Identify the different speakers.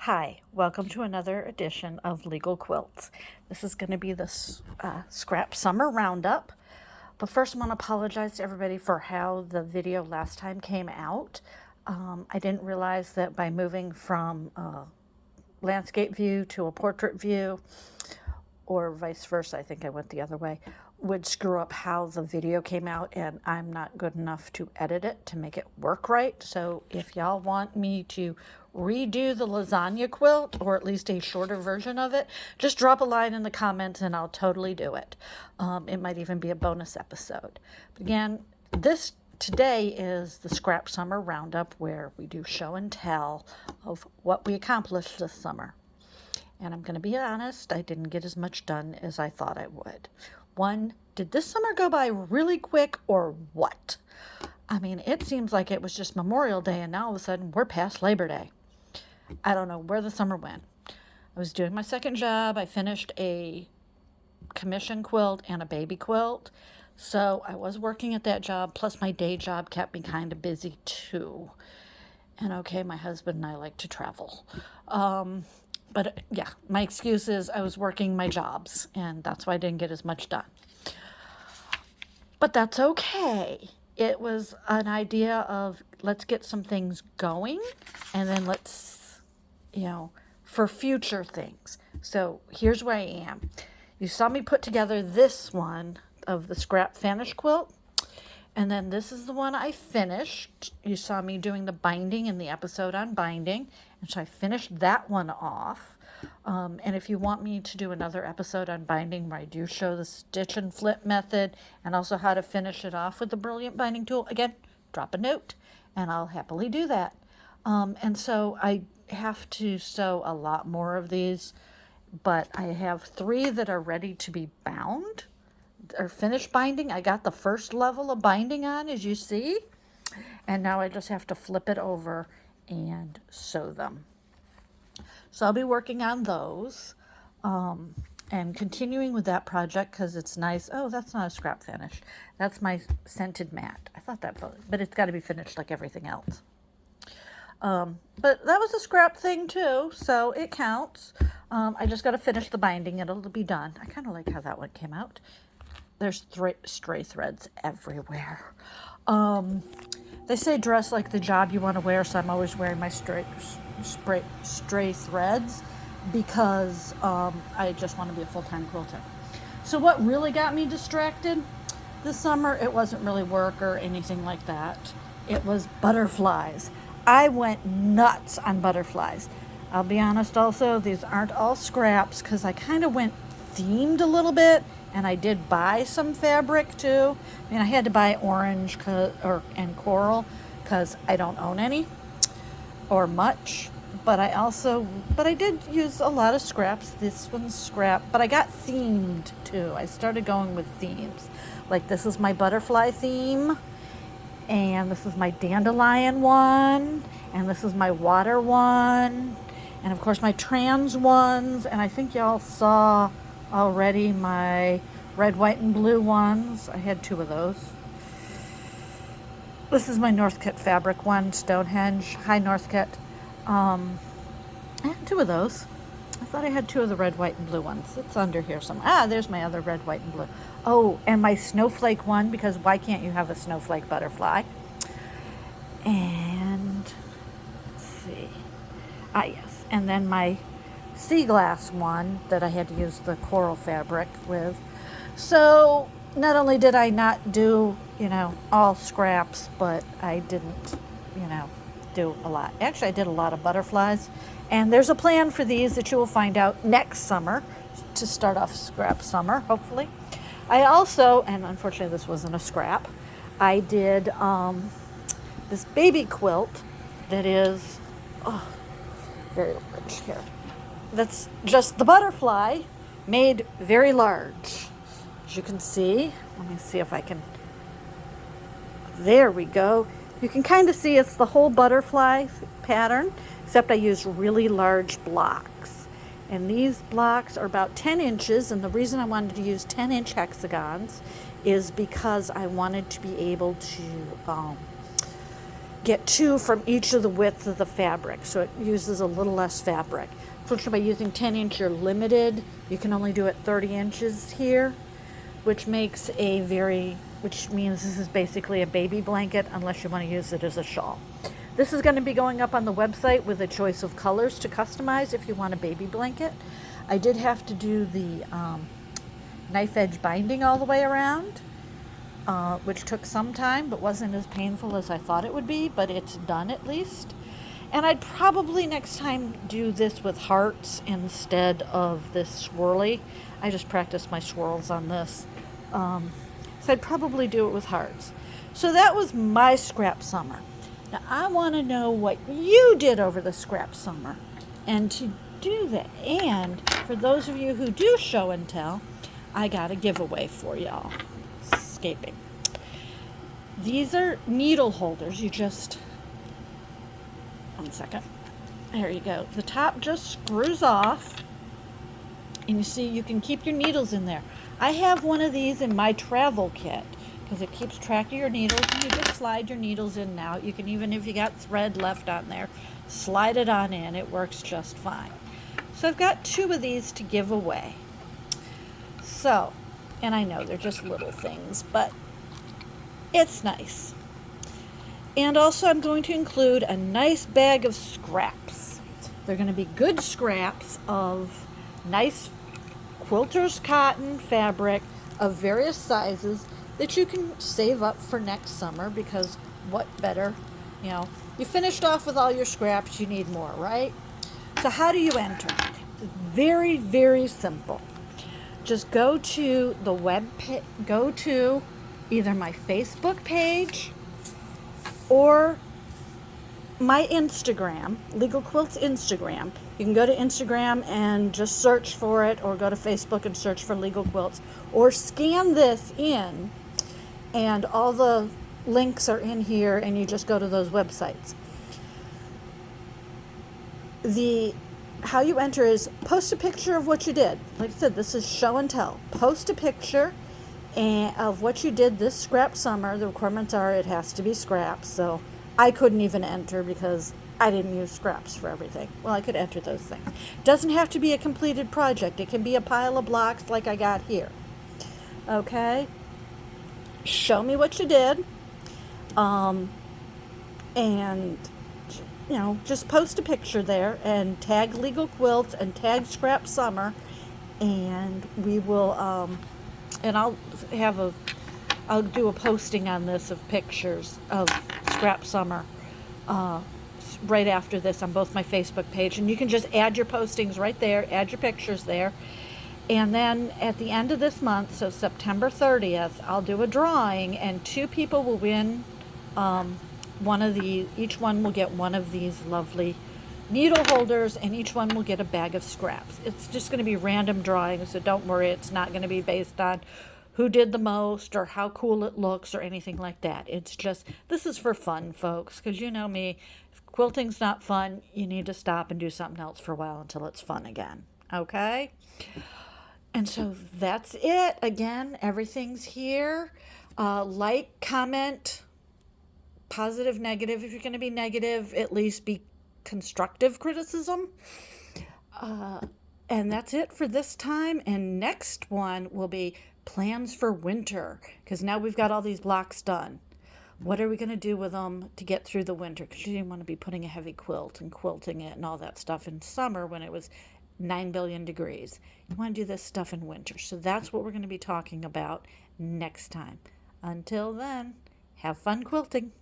Speaker 1: Hi, welcome to another edition of Legal Quilts. This is going to be the Scrap Summer Roundup. But first, I want to apologize to everybody for how the video last time came out. I didn't realize that by moving from a landscape view to a portrait view, or vice versa, I think I went the other way, would screw up how the video came out, and I'm not good enough to edit it to make it work right. So if y'all want me to redo the lasagna quilt, or at least a shorter version of it, just drop a line in the comments and I'll totally do it. It might even be a bonus episode. But again, today is the Scrap Summer Roundup, where we do show and tell of what we accomplished this summer. And I'm going to be honest, I didn't get as much done as I thought I would. One, did this summer go by really quick or what? I mean, it seems like it was just Memorial Day and now all of a sudden we're past Labor Day. I don't know where the summer went. I was doing my second job. I finished a commission quilt and a baby quilt. So I was working at that job, plus my day job kept me kind of busy too. And okay, my husband and I like to travel. But yeah, my excuse is I was working my jobs, and that's why I didn't get as much done. But that's okay. It was an idea of let's get some things going, and then let's, for future things. So here's where I am. You saw me put together this one of the scrap Spanish quilt. And then this is the one I finished. You saw me doing the binding in the episode on binding. And so I finished that one off. And if you want me to do another episode on binding where I do show the stitch and flip method and also how to finish it off with the brilliant binding tool, again, drop a note and I'll happily do that. And so I have to sew a lot more of these, but I have 3 that are ready to be bound. Or finished binding. I got the first level of binding on, as you see, and now I just have to flip it over and sew them. So I'll be working on those and continuing with that project because it's nice. Oh, that's not a scrap finish. That's my scented mat. I thought that, but it's got to be finished like everything else. But that was a scrap thing too, so it counts. I just got to finish the binding. It'll be done. I kind of like how that one came out. There's stray threads everywhere. They say dress like the job you want to wear, so I'm always wearing my stray threads because I just want to be a full-time quilter. So what really got me distracted this summer, it wasn't really work or anything like that. It was butterflies. I went nuts on butterflies. I'll be honest also, these aren't all scraps because I kind of went themed a little bit. And I did buy some fabric too. I mean, I had to buy orange and coral because I don't own any or much. But I did use a lot of scraps. This one's scrap, but I got themed too. I started going with themes. Like this is my butterfly theme, and this is my dandelion one, and this is my water one, and of course my trans ones. And I think y'all saw already my red, white, and blue ones. I had 2 of those. This is my Northcote fabric one, Stonehenge, High Northcote. I had 2 of those. I thought I had 2 of the red, white, and blue ones. It's under here somewhere. There's my other red, white, and blue. Oh, and my snowflake one, because why can't you have a snowflake butterfly? And let's see. Yes. And then my sea glass one that I had to use the coral fabric with. So not only did I not do, all scraps, but I didn't, do a lot. Actually, I did a lot of butterflies. And there's a plan for these that you will find out next summer to start off scrap summer, hopefully. I also, and unfortunately this wasn't a scrap, I did this baby quilt that is very rich here. That's just the butterfly made very large. As you can see, let me see if I can, there we go. You can kind of see it's the whole butterfly pattern, except I used really large blocks. And these blocks are about 10 inches, and the reason I wanted to use 10-inch hexagons is because I wanted to be able to get 2 from each of the width of the fabric, so it uses a little less fabric. Unfortunately, by using 10-inch, you're limited. You can only do it 30 inches here, which means this is basically a baby blanket unless you want to use it as a shawl. This is going to be going up on the website with a choice of colors to customize if you want a baby blanket. I did have to do the knife edge binding all the way around, which took some time but wasn't as painful as I thought it would be, but it's done at least. And I'd probably next time do this with hearts instead of this swirly. I just practiced my swirls on this. So I'd probably do it with hearts. So that was my scrap summer. Now I want to know what you did over the scrap summer. And to do that, and for those of you who do show and tell, I got a giveaway for y'all. Escaping. These are needle holders. One second. There you go. The top just screws off. And you see, you can keep your needles in there. I have one of these in my travel kit because it keeps track of your needles. And you just slide your needles in and out. You can even, if you got thread left on there, slide it on in. It works just fine. So I've got 2 of these to give away. So, and I know they're just little things, but it's nice. And also I'm going to include a nice bag of scraps. They're going to be good scraps of nice quilter's cotton fabric of various sizes that you can save up for next summer, because what better, you finished off with all your scraps, you need more, right? So how do you enter? It's very, very simple. Just go to go to either my Facebook page or my Instagram, Legal Quilts Instagram. You can go to Instagram and just search for it, or go to Facebook and search for Legal Quilts, or scan this in, and all the links are in here, and you just go to those websites. How you enter is post a picture of what you did. Like I said, this is show and tell. Post a picture of what you did this scrap summer. The requirements are it has to be scraps, so I couldn't even enter because I didn't use scraps for everything. Well, I could enter those things. Doesn't have to be a completed project. It can be a pile of blocks like I got here. Okay? Show me what you did. And just post a picture there and tag Legal Quilts and tag Scrap Summer, and we will and I'll do a posting on this of pictures of Scrap Summer right after this on both my Facebook page, and you can just add your postings right there, add your pictures there. And then at the end of this month, so September 30th, I'll do a drawing, and 2 people will win each one will get one of these lovely needle holders, and each one will get a bag of scraps. It's just going to be random drawings, so don't worry, it's not going to be based on who did the most or how cool it looks or anything like that. It's just, this is for fun, folks, because you know me, if quilting's not fun, you need to stop and do something else for a while until it's fun again. Okay? And so that's it. Again, everything's here. Like, comment, positive, negative. If you're going to be negative, at least be constructive criticism. And that's it for this time. And next one will be plans for winter, because now we've got all these blocks done. What are we going to do with them to get through the winter? Because you didn't want to be putting a heavy quilt and quilting it and all that stuff in summer when it was 9 billion degrees. You want to do this stuff in winter. So that's what we're going to be talking about next time. Until then, have fun quilting.